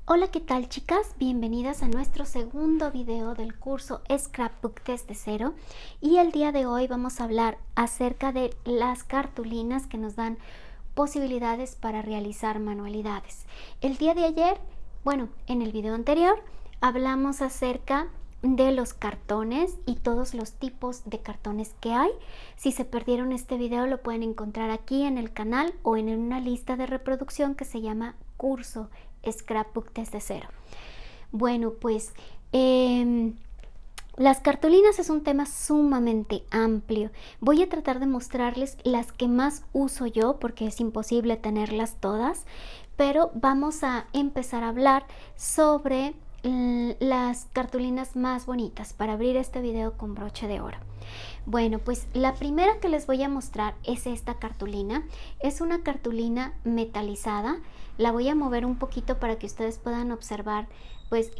Hola, ¿qué tal, chicas? Bienvenidas a nuestro segundo video del curso Scrapbook desde cero, y el día de hoy vamos a hablar acerca de las cartulinas que nos dan posibilidades para realizar manualidades. El día de ayer, en el video anterior hablamos acerca de los cartones y todos los tipos de cartones que hay. Si se perdieron este video, lo pueden encontrar aquí en el canal o en una lista de reproducción que se llama Curso Scrapbook desde cero. Las cartulinas es un tema sumamente amplio. Voy a tratar de mostrarles las que más uso yo, porque es imposible tenerlas todas, pero vamos a empezar a hablar sobre las cartulinas más bonitas para abrir este video con broche de oro. La primera que les voy a mostrar es esta cartulina. Es una cartulina metalizada. La voy a mover un poquito para que ustedes puedan observar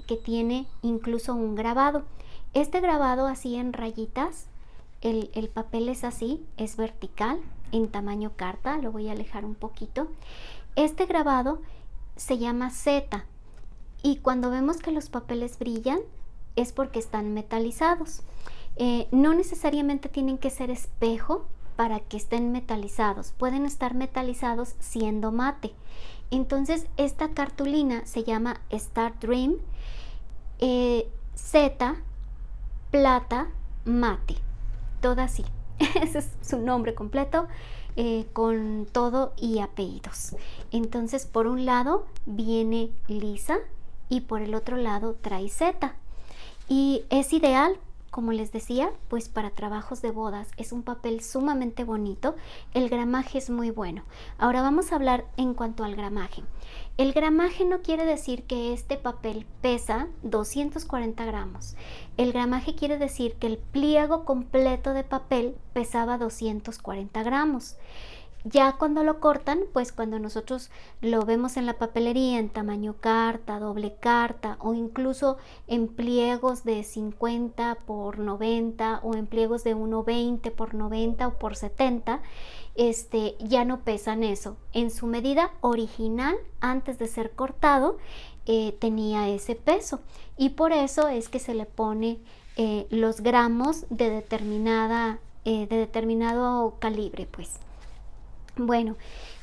que tiene incluso un grabado. Este grabado así en rayitas, el papel es así, es vertical, en tamaño carta. Lo voy a alejar un poquito. Este grabado se llama Z, y cuando vemos que los papeles brillan es porque están metalizados. No necesariamente tienen que ser espejo para que estén metalizados, pueden estar metalizados siendo mate. Entonces esta cartulina se llama Star Dream Z Plata Mate, todo así. Ese es su nombre completo, con todo y apellidos. Entonces por un lado viene lisa y por el otro lado trae Z, y es ideal, como les decía, pues para trabajos de bodas. Es un papel sumamente bonito, el gramaje es muy bueno. Ahora vamos a hablar en cuanto al gramaje. El gramaje no quiere decir que este papel pesa 240 gramos. El gramaje quiere decir que el pliego completo de papel pesaba 240 gramos. Ya cuando lo cortan, pues cuando nosotros lo vemos en la papelería en tamaño carta, doble carta, o incluso en pliegos de 50 por 90 o en pliegos de 1,20 por 90 o por 70, ya no pesan eso. En su medida original, antes de ser cortado, tenía ese peso, y por eso es que se le pone los gramos de determinado calibre, pues.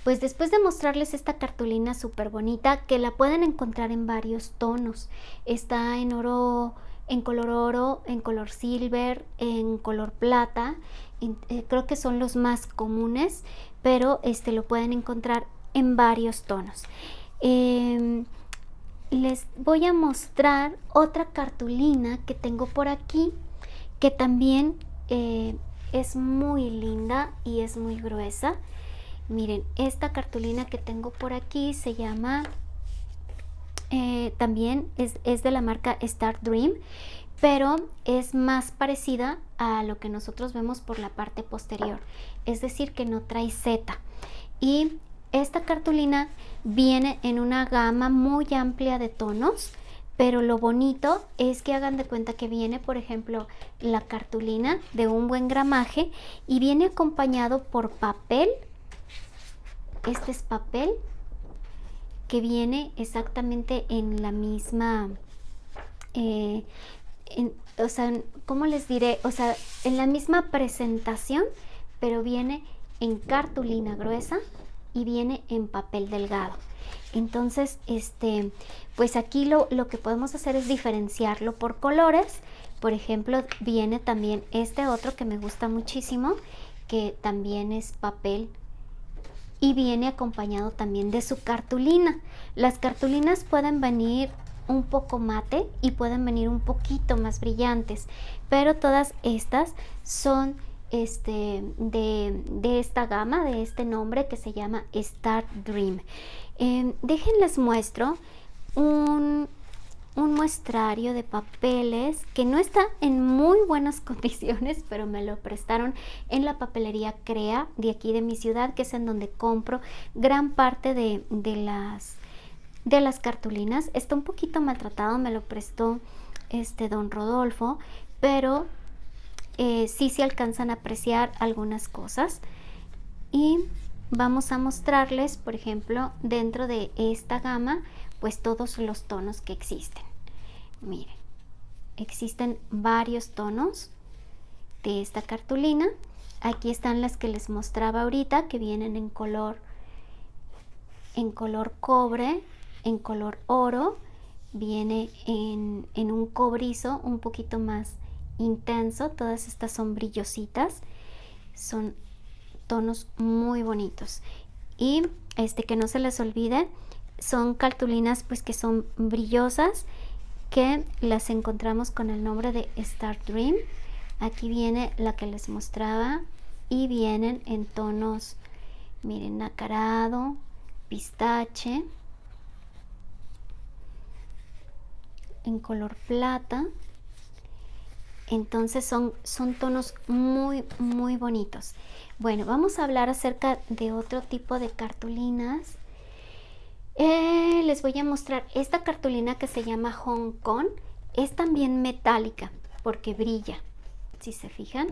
Después de mostrarles esta cartulina súper bonita, que la pueden encontrar en varios tonos. Está en oro, en color silver, en color plata. Creo que son los más comunes, pero lo pueden encontrar en varios tonos. Les voy a mostrar otra cartulina que tengo por aquí, que también es muy linda y es muy gruesa. Miren, esta cartulina que tengo por aquí se llama, también es de la marca Star Dream, pero es más parecida a lo que nosotros vemos por la parte posterior, es decir, que no trae Z. Y esta cartulina viene en una gama muy amplia de tonos, pero lo bonito es que hagan de cuenta que viene, por ejemplo, la cartulina de un buen gramaje y viene acompañado por papel. Este es papel que viene exactamente en la misma, ¿cómo les diré? En la misma presentación, pero viene en cartulina gruesa y viene en papel delgado. Entonces, pues aquí lo que podemos hacer es diferenciarlo por colores. Por ejemplo, viene también este otro que me gusta muchísimo, que también es papel y viene acompañado también de su cartulina. Las cartulinas pueden venir un poco mate y pueden venir un poquito más brillantes, pero todas estas son de esta gama, de este nombre que se llama Star Dream. Déjenles muestro un muestrario de papeles que no está en muy buenas condiciones, pero me lo prestaron en la papelería Crea de aquí de mi ciudad, que es en donde compro gran parte de las cartulinas. Está un poquito maltratado, me lo prestó don Rodolfo, pero sí se alcanzan a apreciar algunas cosas. Y vamos a mostrarles, por ejemplo, dentro de esta gama, pues todos los tonos que existen. Miren, existen varios tonos de esta cartulina. Aquí están las que les mostraba ahorita, que vienen en color cobre, en color oro, viene en un cobrizo un poquito más intenso. Todas estas son brillositas, son tonos muy bonitos. Y que no se les olvide, son cartulinas pues que son brillosas, que las encontramos con el nombre de Star Dream. Aquí viene la que les mostraba y vienen en tonos, miren, nacarado, pistache, en color plata. Entonces son tonos muy bonitos. Bueno, vamos a hablar acerca de otro tipo de cartulinas. Les voy a mostrar esta cartulina que se llama Hong Kong. Es también metálica porque brilla, si se fijan,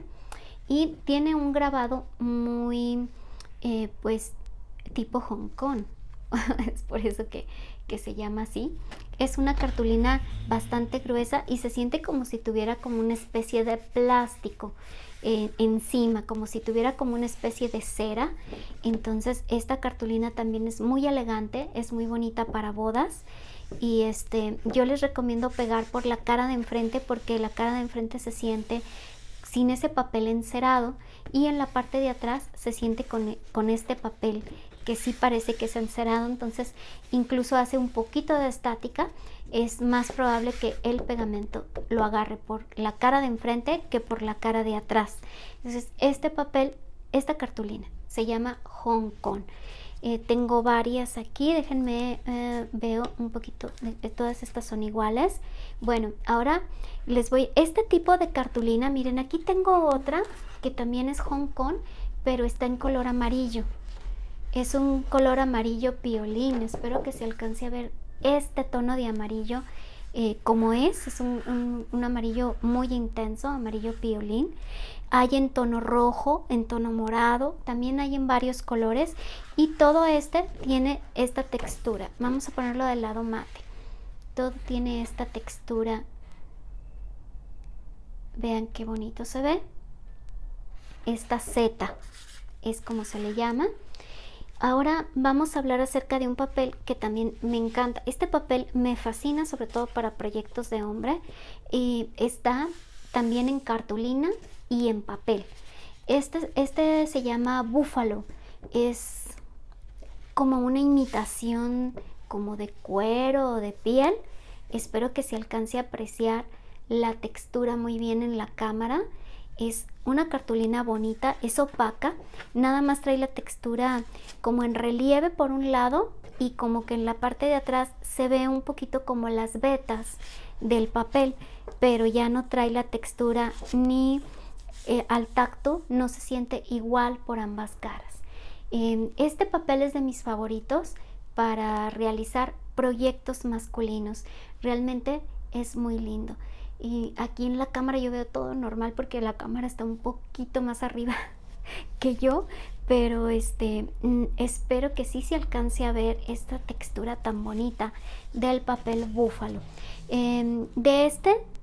y tiene un grabado muy pues tipo Hong Kong. Es por eso que se llama así. Es una cartulina bastante gruesa y se siente como si tuviera como una especie de plástico encima, como si tuviera como una especie de cera. Entonces esta cartulina también es muy elegante, es muy bonita para bodas. Y yo les recomiendo pegar por la cara de enfrente, porque la cara de enfrente se siente sin ese papel encerado, y en la parte de atrás se siente con este papel que sí parece que es encerado. Entonces incluso hace un poquito de estática. Es más probable que el pegamento lo agarre por la cara de enfrente que por la cara de atrás. Entonces esta cartulina se llama Hong Kong. Tengo varias aquí, déjenme veo un poquito, todas estas son iguales. Bueno, ahora este tipo de cartulina, miren, aquí tengo otra que también es Hong Kong, pero está en color amarillo. Es un color amarillo piolín. Espero que se alcance a ver este tono de amarillo como es un amarillo muy intenso, amarillo piolín. Hay en tono rojo, en tono morado, también hay en varios colores, y todo tiene esta textura. Vamos a ponerlo del lado mate. Todo tiene esta textura. Vean qué bonito se ve. Esta seta es como se le llama. Ahora vamos a hablar acerca de un papel que también me encanta. Este papel me fascina, sobre todo para proyectos de hombre, y está también en cartulina y en papel. Este se llama Búfalo. Es como una imitación como de cuero o de piel. Espero que se alcance a apreciar la textura muy bien en la cámara. Es una cartulina bonita, es opaca, nada más trae la textura como en relieve por un lado, y como que en la parte de atrás se ve un poquito como las vetas del papel, pero ya no trae la textura ni al tacto, no se siente igual por ambas caras. Este papel es de mis favoritos para realizar proyectos masculinos. Realmente es muy lindo. Y aquí en la cámara yo veo todo normal porque la cámara está un poquito más arriba que yo, pero espero que sí se alcance a ver esta textura tan bonita del papel búfalo. De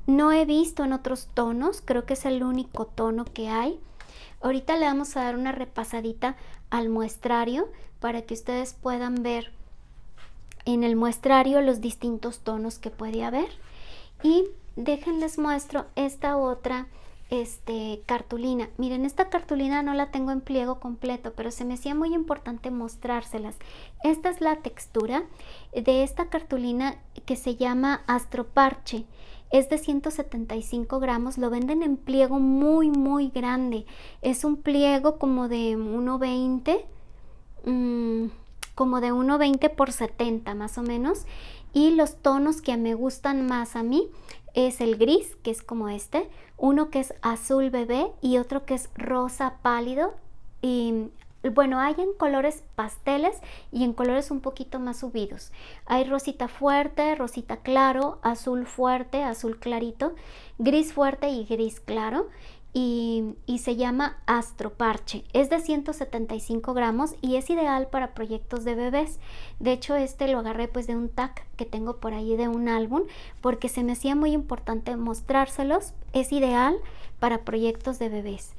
no he visto en otros tonos, creo que es el único tono que hay. Ahorita le vamos a dar una repasadita al muestrario para que ustedes puedan ver en el muestrario los distintos tonos que puede haber. Y déjenles muestro esta otra cartulina. Miren, esta cartulina no la tengo en pliego completo, pero se me hacía muy importante mostrárselas. Esta es la textura de esta cartulina que se llama Astroparche. Es de 175 gramos, lo venden en pliego muy grande. Es un pliego como de 1.20, como de 1.20 por 70 más o menos. Y los tonos que me gustan más a mí es el gris, que es como uno que es azul bebé y otro que es rosa pálido. Y bueno, hay en colores pasteles y en colores un poquito más subidos. Hay rosita fuerte, rosita claro, azul fuerte, azul clarito, gris fuerte y gris claro. y se llama Astro Parche. Es de 175 gramos y es ideal para proyectos de bebés. De hecho, este lo agarré pues de un tag que tengo por ahí de un álbum, porque se me hacía muy importante mostrárselos. Es ideal para proyectos de bebés.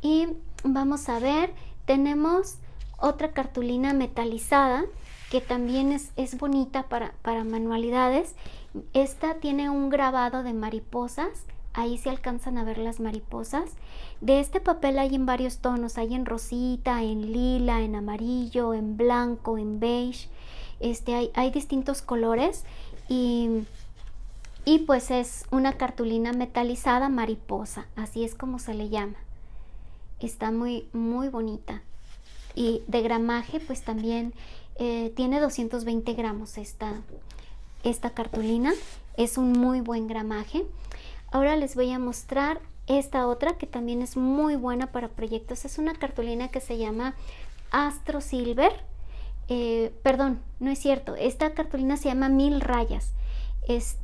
Y vamos a ver, tenemos otra cartulina metalizada que también es bonita para manualidades. Esta tiene un grabado de mariposas. Ahí se alcanzan a ver las mariposas. De este papel hay en varios tonos. Hay en rosita, en lila, en amarillo, en blanco, en beige. Hay distintos colores. Y pues es una cartulina metalizada mariposa. Así es como se le llama. Está muy, muy bonita. Y de gramaje pues también tiene 220 gramos esta cartulina. Es un muy buen gramaje. Ahora les voy a mostrar esta otra que también es muy buena para proyectos. Es una cartulina que se llama Astro Silver. Perdón, no es cierto. Esta cartulina se llama 1000 rayas. Es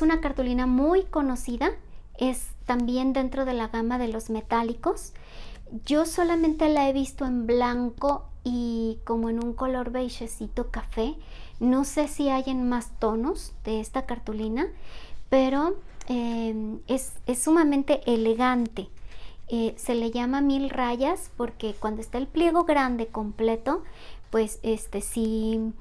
una cartulina muy conocida. Es también dentro de la gama de los metálicos. Yo solamente la he visto en blanco y como en un color beigecito café. No sé si hay en más tonos de esta cartulina, pero es sumamente elegante. Se le llama 1000 rayas porque cuando está el pliego grande completo, pues sí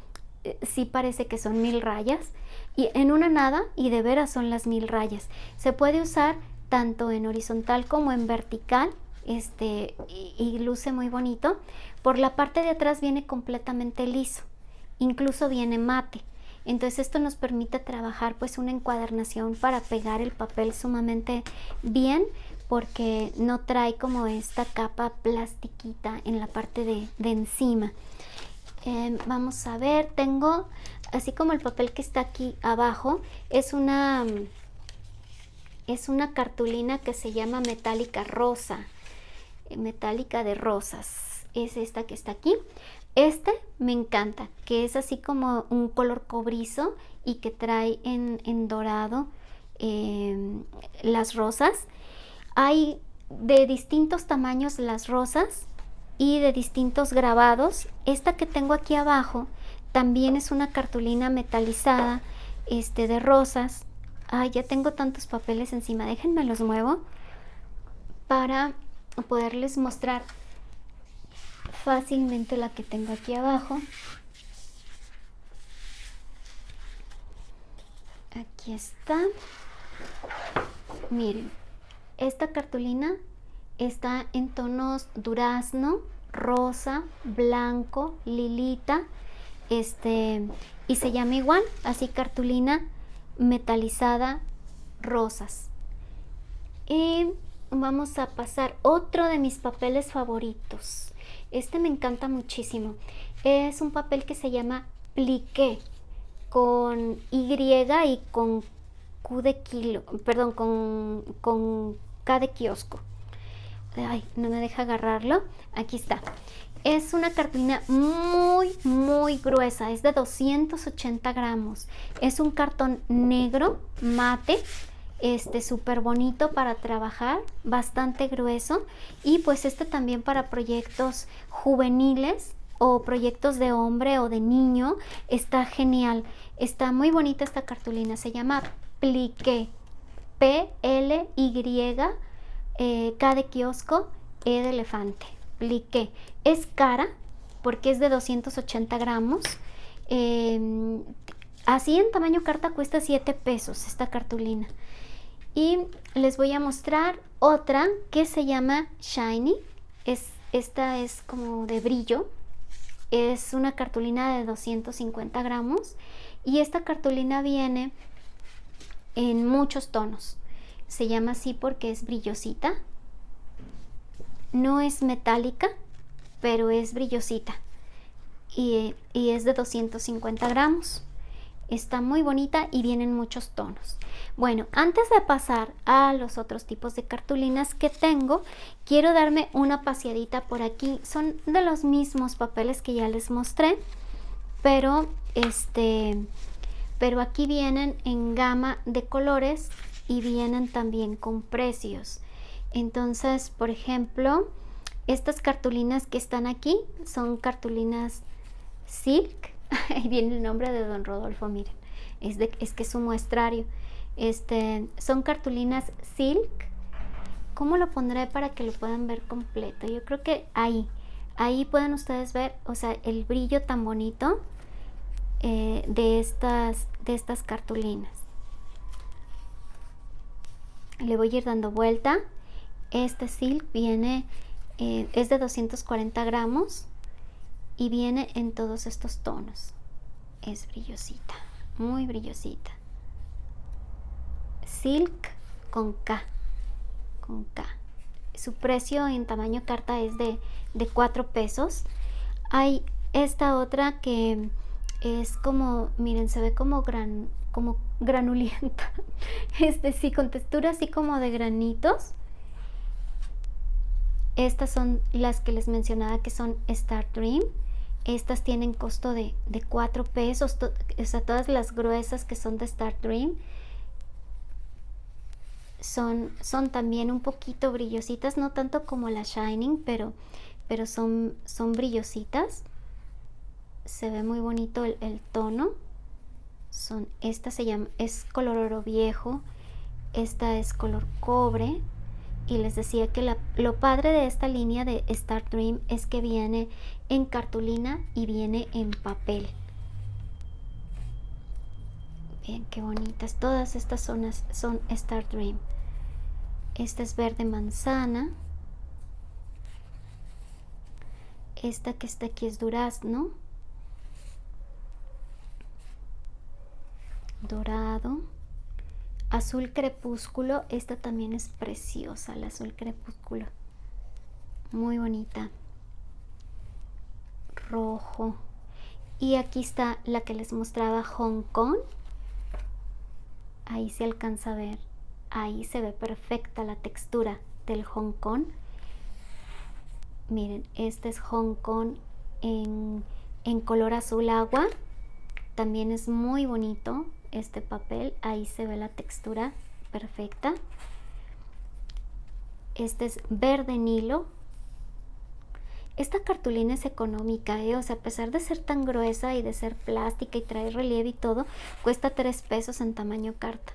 parece que son 1000 rayas, y en una nada y de veras son las 1000 rayas. Se puede usar tanto en horizontal como en vertical. Y luce muy bonito. Por la parte de atrás viene completamente liso, incluso viene mate. Entonces esto nos permite trabajar pues una encuadernación para pegar el papel sumamente bien, porque no trae como esta capa plastiquita en la parte de encima. Vamos a ver, tengo así como el papel que está aquí abajo, es una cartulina que se llama metálica rosa, metálica de rosas. Es esta que está aquí. Me encanta, que es así como un color cobrizo y que trae en dorado las rosas. Hay de distintos tamaños las rosas y de distintos grabados. Esta que tengo aquí abajo también es una cartulina metalizada de rosas. Ay, ya tengo tantos papeles encima, déjenme los muevo para poderles mostrar fácilmente la que tengo aquí abajo. Aquí está. Miren, esta cartulina está en tonos durazno, rosa, blanco, lilita, y se llama igual, así, cartulina metalizada rosas. Y vamos a pasar otro de mis papeles favoritos. Me encanta muchísimo. Es un papel que se llama pliqué, con Y y con Q de kilo, perdón, con K de kiosco. Ay, no me deja agarrarlo. Aquí está. Es una cartulina muy, muy gruesa. Es de 280 gramos. Es un cartón negro, mate. Súper bonito para trabajar, bastante grueso. Y pues también para proyectos juveniles o proyectos de hombre o de niño. Está genial. Está muy bonita esta cartulina. Se llama pliqué. P-L-Y, K de kiosco, E de elefante. Pliqué. Es cara porque es de 280 gramos. Así en tamaño carta cuesta 7 pesos esta cartulina. Y les voy a mostrar otra que se llama Shiny. Esta es como de brillo. Es una cartulina de 250 gramos. Y esta cartulina viene en muchos tonos. Se llama así porque es brillosita. No es metálica, pero es brillosita. Y es de 250 gramos. Está muy bonita y vienen muchos tonos. Bueno, antes de pasar a los otros tipos de cartulinas que tengo, quiero darme una paseadita por aquí. Son de los mismos papeles que ya les mostré, pero aquí vienen en gama de colores y vienen también con precios. Entonces, por ejemplo, estas cartulinas que están aquí son cartulinas Silk. Ahí viene el nombre de don Rodolfo, miren. Es que es un muestrario. Son cartulinas Silk. ¿Cómo lo pondré para que lo puedan ver completo? Yo creo que ahí pueden ustedes ver, o sea, el brillo tan bonito de estas cartulinas. Le voy a ir dando vuelta. Este silk viene, es de 240 gramos y viene en todos estos tonos. Es brillosita, muy brillosita. Silk con K. Su precio en tamaño carta es de 4 pesos. Hay esta otra que es como, miren, se ve como granulenta. Sí, con textura así como de granitos. Estas son las que les mencionaba que son Star Dream. Estas tienen costo de 4 pesos. O sea, todas las gruesas que son de Star Dream son también un poquito brillositas, no tanto como la Shining, pero son brillositas. Se ve muy bonito el tono. Esta es color oro viejo, esta es color cobre. Y les decía que lo padre de esta línea de Star Dream es que viene en cartulina y viene en papel. Bien, qué bonitas. Todas estas son Star Dream. Esta es verde manzana. Esta que está aquí es durazno. Dorado. Azul crepúsculo. Esta también es preciosa, la azul crepúsculo. Muy bonita. Rojo. Y aquí está la que les mostraba, Hong Kong. Ahí se alcanza a ver. Ahí se ve perfecta la textura del Hong Kong. Miren, este es Hong Kong en color azul agua. También es muy bonito este papel. Ahí se ve la textura perfecta. Este es verde Nilo. Esta cartulina es económica, o sea, a pesar de ser tan gruesa y de ser plástica y traer relieve y todo, cuesta 3 pesos en tamaño carta.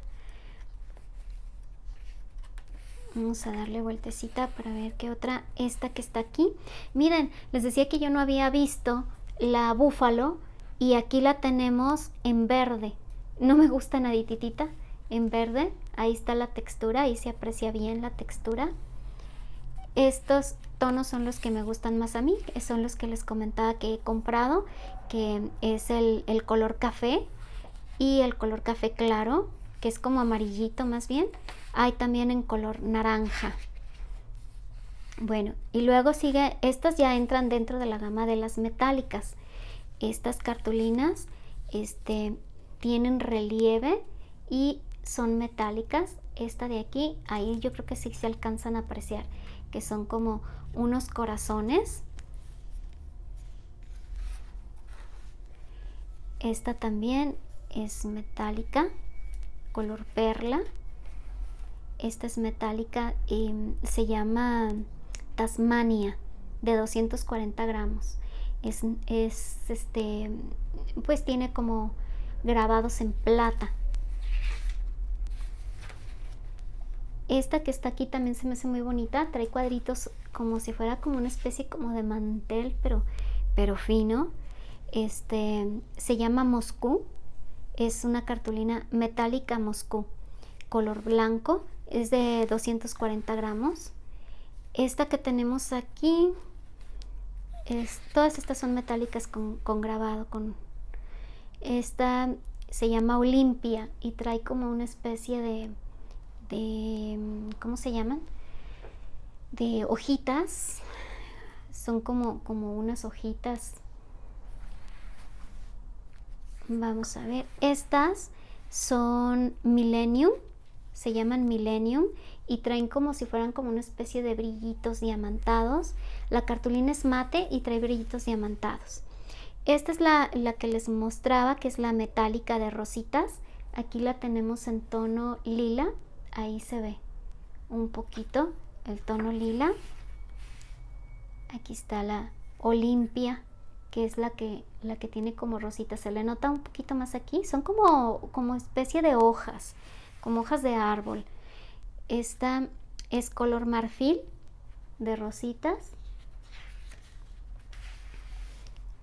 Vamos a darle vueltecita para ver qué otra. Esta que está aquí. Miren, les decía que yo no había visto la búfalo y aquí la tenemos en verde. No me gusta nadititita en verde. Ahí está la textura, ahí se aprecia bien la textura. Estos tonos son los que me gustan más a mí, son los que les comentaba que he comprado, que es el color café y el color café claro, que es como amarillito más bien. Hay también en color naranja. Bueno, y luego sigue, estas ya entran dentro de la gama de las metálicas. Estas cartulinas tienen relieve y son metálicas. Esta de aquí, ahí yo creo que sí se alcanzan a apreciar, que son como unos corazones. Esta también es metálica, color perla. Esta es metálica y se llama Tasmania, de 240 gramos. Pues tiene como grabados en plata. Esta que está aquí también se me hace muy bonita. Trae cuadritos como si fuera como una especie como de mantel, pero fino. Se llama Moscú. Es una cartulina metálica Moscú, color blanco. Es de 240 gramos. Esta que tenemos aquí, todas estas son metálicas con grabado. Esta se llama Olimpia y trae como una especie de ¿cómo se llaman? De hojitas. Son como unas hojitas. Vamos a ver. Estas son Millennium. Se llaman Millennium y traen como si fueran como una especie de brillitos diamantados. La cartulina es mate y trae brillitos diamantados. Esta es la que les mostraba, que es la metálica de rositas. Aquí la tenemos en tono lila. Ahí se ve un poquito el tono lila. Aquí está la Olimpia, que es la que tiene como rosita. Se le nota un poquito más aquí. Son como especie de hojas, como hojas de árbol. Esta es color marfil de rositas.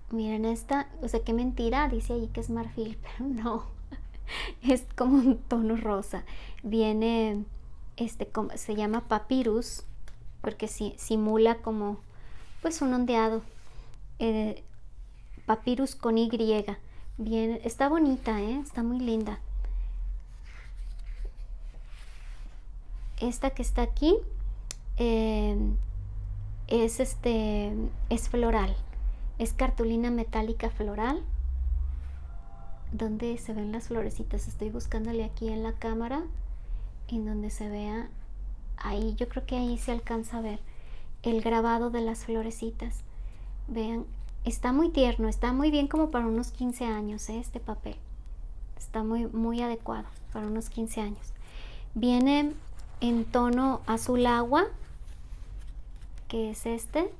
Miren esta, o sea, qué mentira, dice ahí que es marfil, pero no, es como un tono rosa. Viene, se llama papyrus, porque simula como, pues un ondeado. Papyrus con Y. Bien, está bonita, está muy linda. Esta que está aquí es floral. Es cartulina metálica floral, donde se ven las florecitas. Estoy buscándole aquí en la cámara, en donde se vea ahí. Yo creo que ahí se alcanza a ver el grabado de las florecitas. Vean, está muy tierno, está muy bien como para unos 15 años, este papel. Está muy adecuado para unos 15 años. Viene en tono azul agua, que es este.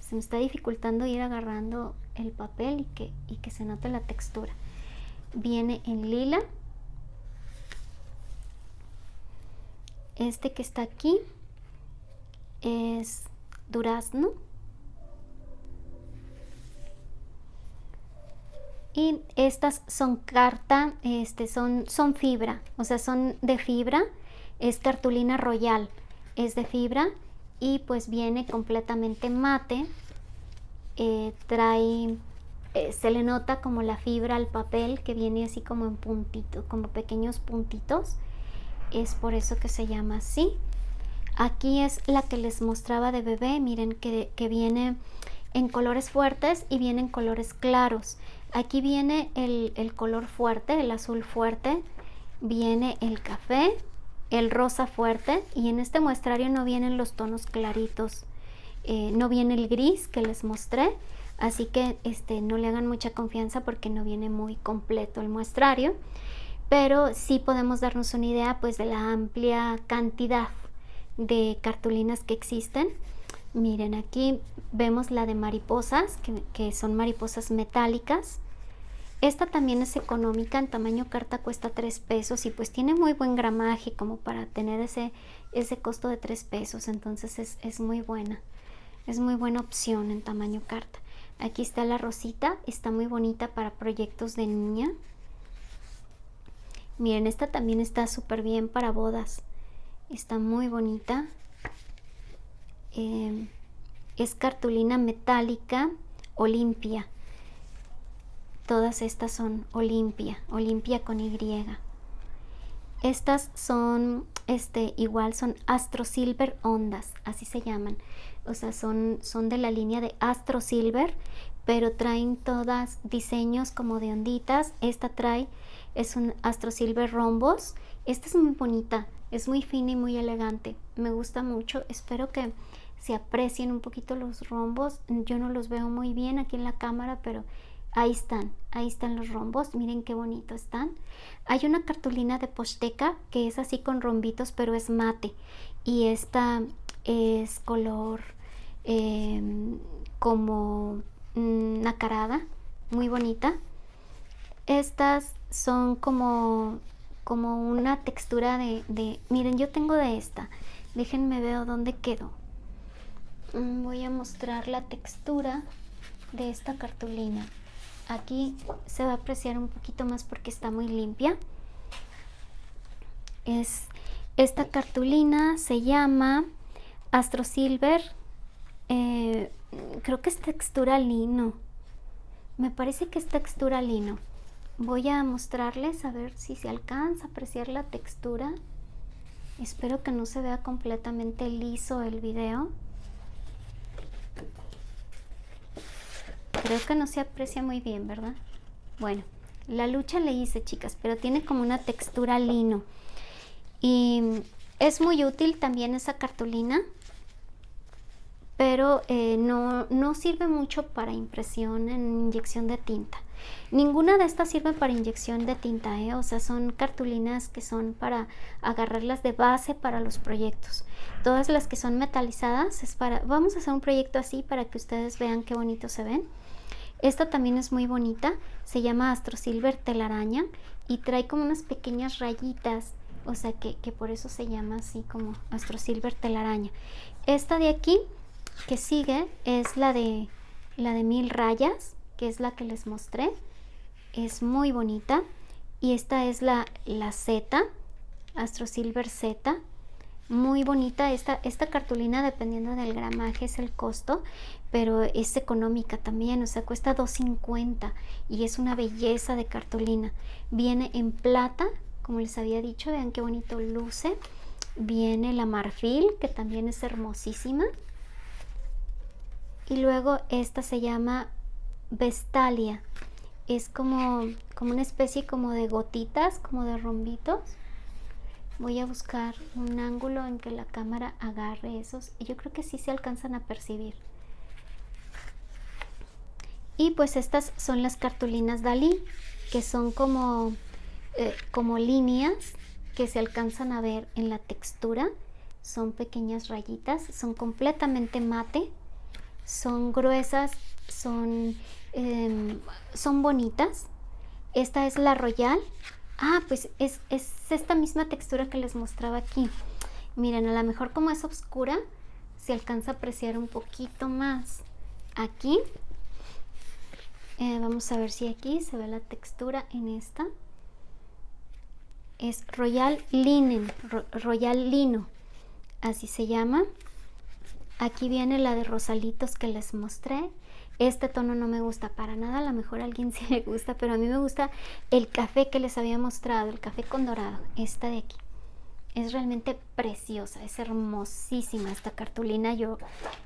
Se me está dificultando ir agarrando el papel y que se note la textura. Viene en lila. Este que está aquí es durazno. Y estas son carta, son fibra, o sea, son de fibra. Es cartulina royal, es de fibra. Y pues viene completamente mate. Se le nota como la fibra al papel, que viene así como en puntitos, como pequeños puntitos. Es por eso que se llama así. Aquí es la que les mostraba de bebé. Miren que viene en colores fuertes y viene en colores claros. Aquí viene el color fuerte, el azul fuerte. Viene el café, el rosa fuerte, y en este muestrario no vienen los tonos claritos, no viene el gris que les mostré, así que no le hagan mucha confianza porque no viene muy completo el muestrario, pero sí podemos darnos una idea pues de la amplia cantidad de cartulinas que existen. Miren, aquí vemos la de mariposas, que son mariposas metálicas. Esta también es económica, en tamaño carta cuesta 3 pesos y pues tiene muy buen gramaje como para tener ese costo de 3 pesos, entonces es muy buena opción en tamaño carta. Aquí está la rosita, está muy bonita para proyectos de niña. Miren, esta también está súper bien para bodas, está muy bonita. Es cartulina metálica Olimpia. Todas estas son Olimpia con Y. Estas son, igual son Astro Silver ondas, así se llaman. O sea, son de la línea de Astro Silver, pero traen todas diseños como de onditas. Esta es un Astro Silver rombos. Esta es muy bonita, es muy fina y muy elegante. Me gusta mucho. Espero que se aprecien un poquito los rombos. Yo no los veo muy bien aquí en la cámara, pero ahí están los rombos. Miren qué bonito están. Hay una cartulina de Posteca que es así con rombitos, pero es mate. Y esta es color como nacarada, muy bonita. Estas son como una textura de... Miren, yo tengo de esta. Déjenme ver dónde quedó. Voy a mostrar la textura de esta cartulina. Aquí se va a apreciar un poquito más porque está muy limpia. Esta cartulina se llama Astro Silver. Creo que es textura lino. Me parece que es textura lino. Voy a mostrarles a ver si se alcanza a apreciar la textura. Espero que no se vea completamente liso el video. Creo que no se aprecia muy bien, ¿verdad? Bueno, la lucha le hice, chicas, pero tiene como una textura lino. Y es muy útil también esa cartulina, pero no sirve mucho para impresión en inyección de tinta. Ninguna de estas sirve para inyección de tinta, o sea, son cartulinas que son para agarrarlas de base para los proyectos. Todas las que son metalizadas es para, vamos a hacer un proyecto así para que ustedes vean qué bonito se ven. Esta también es muy bonita, se llama Astro Silver telaraña y trae como unas pequeñas rayitas, o sea que por eso se llama así como Astro Silver telaraña. Esta de aquí que sigue es la de 1000 rayas, que es la que les mostré, es muy bonita. Y esta es la Z, Astro Silver Z, muy bonita. Esta cartulina, dependiendo del gramaje es el costo, pero es económica también, o sea, cuesta $2.50 y es una belleza de cartulina. Viene en plata, como les había dicho, vean qué bonito luce. Viene la marfil, que también es hermosísima. Y luego esta se llama Vestalia, es como una especie como de gotitas, como de rombitos. Voy a buscar un ángulo en que la cámara agarre esos y yo creo que sí se alcanzan a percibir. Y pues estas son las cartulinas Dalí, que son como líneas que se alcanzan a ver en la textura. Son pequeñas rayitas, son completamente mate, son gruesas, son bonitas. Esta es la Royal. Pues es esta misma textura que les mostraba aquí. Miren, a lo mejor como es oscura se alcanza a apreciar un poquito más aquí. Vamos a ver si aquí se ve la textura en esta. Es Royal Linen, Royal Lino, así se llama. Aquí viene la de Rosalitos que les mostré. Este tono no me gusta para nada, a lo mejor a alguien sí le gusta, pero a mí me gusta el café que les había mostrado, el café con dorado, esta de aquí. Es realmente preciosa, es hermosísima esta cartulina,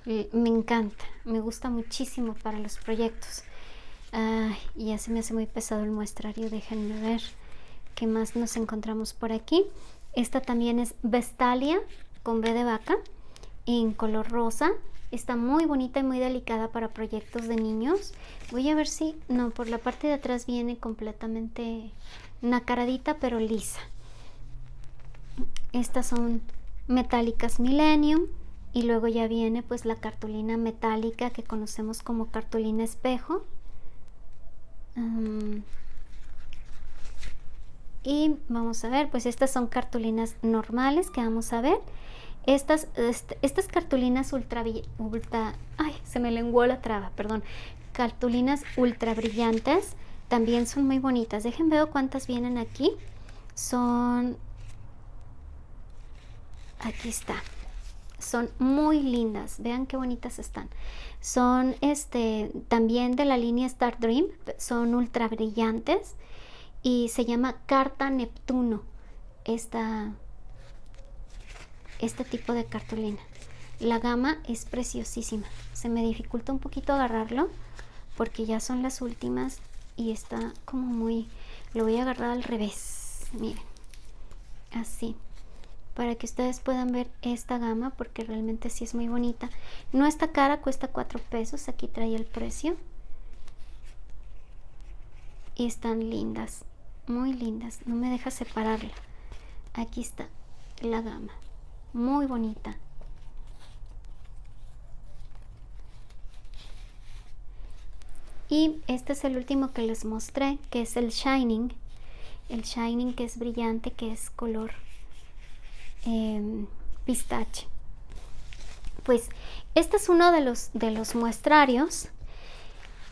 me encanta, me gusta muchísimo para los proyectos. Y ya se me hace muy pesado el muestrario, déjenme ver qué más nos encontramos por aquí. Esta también es Vestalia con B de vaca, en color rosa. Está muy bonita y muy delicada para proyectos de niños. Voy a ver si, no, por la parte de atrás viene completamente nacaradita pero lisa. Estas son metálicas Millennium y luego ya viene pues la cartulina metálica que conocemos como cartulina espejo. Y vamos a ver, pues estas son cartulinas normales que vamos a ver. Estas cartulinas se me lenguó la traba, perdón. Cartulinas ultra brillantes también son muy bonitas. Dejen ver cuántas vienen aquí. Aquí está. Son muy lindas. Vean qué bonitas están. Son también de la línea Star Dream. Son ultra brillantes. Y se llama Carta Neptuno. Este tipo de cartulina. La gama es preciosísima. Se me dificulta un poquito agarrarlo porque ya son las últimas y está como muy... Lo voy a agarrar al revés. Miren. Así. Para que ustedes puedan ver esta gama porque realmente sí es muy bonita. No está cara, cuesta $4. Aquí trae el precio. Y están lindas. Muy lindas. No me deja separarla. Aquí está la gama. Muy bonita. Y este es el último que les mostré, que es el Shining. El Shining, que es brillante, que es color pistache. Pues este es uno de los muestrarios.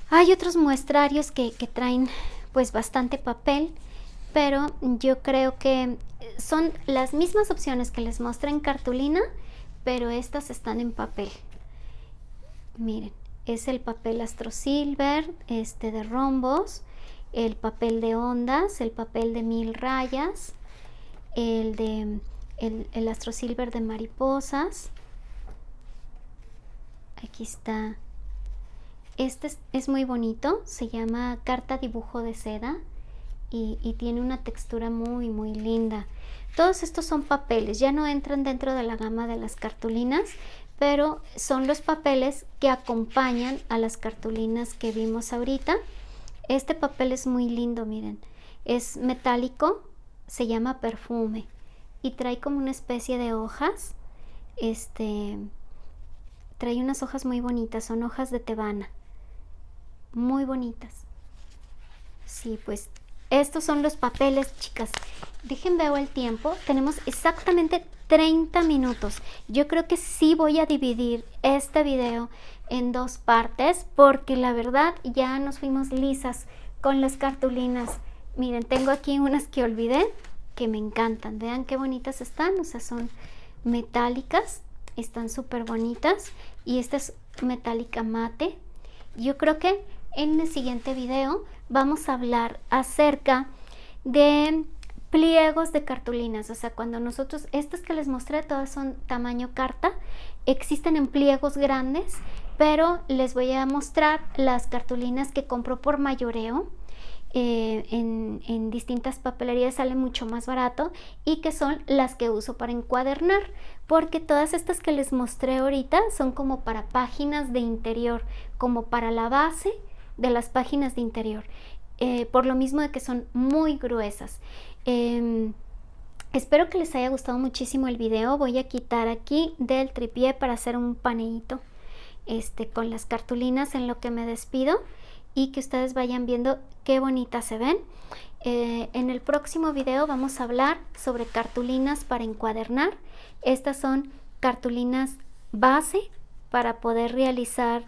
Hay otros muestrarios que traen pues bastante papel, pero yo creo que son las mismas opciones que les mostré en cartulina, pero estas están en papel. Miren, es el papel Astro Silver, de rombos, el papel de ondas, el papel de 1000 rayas, el Astro Silver de mariposas. Aquí está. Este es muy bonito, se llama Carta Dibujo de Seda y tiene una textura muy muy linda. Todos estos son papeles, ya no entran dentro de la gama de las cartulinas, pero son los papeles que acompañan a las cartulinas que vimos ahorita. Este papel es muy lindo, miren. Es metálico, se llama perfume y trae como una especie de hojas. Trae unas hojas muy bonitas, son hojas de tebana. Muy bonitas. Sí, pues estos son los papeles, chicas. Déjenme ver el tiempo. Tenemos exactamente 30 minutos. Yo creo que sí voy a dividir este video en 2 partes porque la verdad ya nos fuimos lisas con las cartulinas. Miren, tengo aquí unas que olvidé que me encantan. Vean qué bonitas están. O sea, son metálicas. Están súper bonitas. Y esta es metálica mate. Yo creo que en el siguiente video vamos a hablar acerca de pliegos de cartulinas. O sea, cuando nosotros, estas que les mostré todas son tamaño carta, existen en pliegos grandes, pero les voy a mostrar las cartulinas que compro por mayoreo. En distintas papelerías sale mucho más barato y que son las que uso para encuadernar, porque todas estas que les mostré ahorita son como para páginas de interior, como para la base de las páginas de interior, por lo mismo de que son muy gruesas. Espero que les haya gustado muchísimo el video. Voy a quitar aquí del tripié para hacer un paneíto con las cartulinas en lo que me despido y que ustedes vayan viendo qué bonitas se ven. En el próximo video vamos a hablar sobre cartulinas para encuadernar. Estas son cartulinas base para poder realizar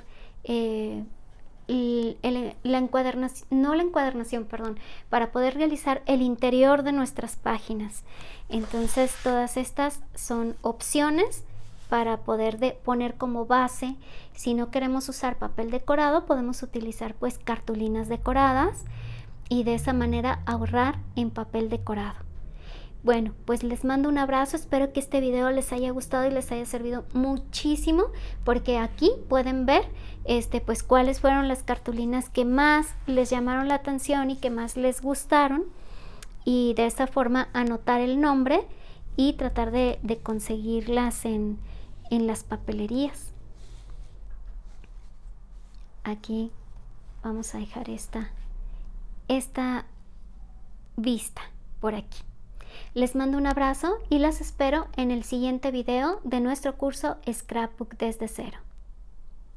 para poder realizar el interior de nuestras páginas. Entonces todas estas son opciones para poder poner como base. Si no queremos usar papel decorado, podemos utilizar pues cartulinas decoradas y de esa manera ahorrar en papel decorado. Bueno, pues les mando un abrazo, espero que este video les haya gustado y les haya servido muchísimo, porque aquí pueden ver pues cuáles fueron las cartulinas que más les llamaron la atención y que más les gustaron, y de esa forma anotar el nombre y tratar de conseguirlas en las papelerías. Aquí vamos a dejar esta vista por aquí. Les mando un abrazo y las espero en el siguiente video de nuestro curso Scrapbook desde cero.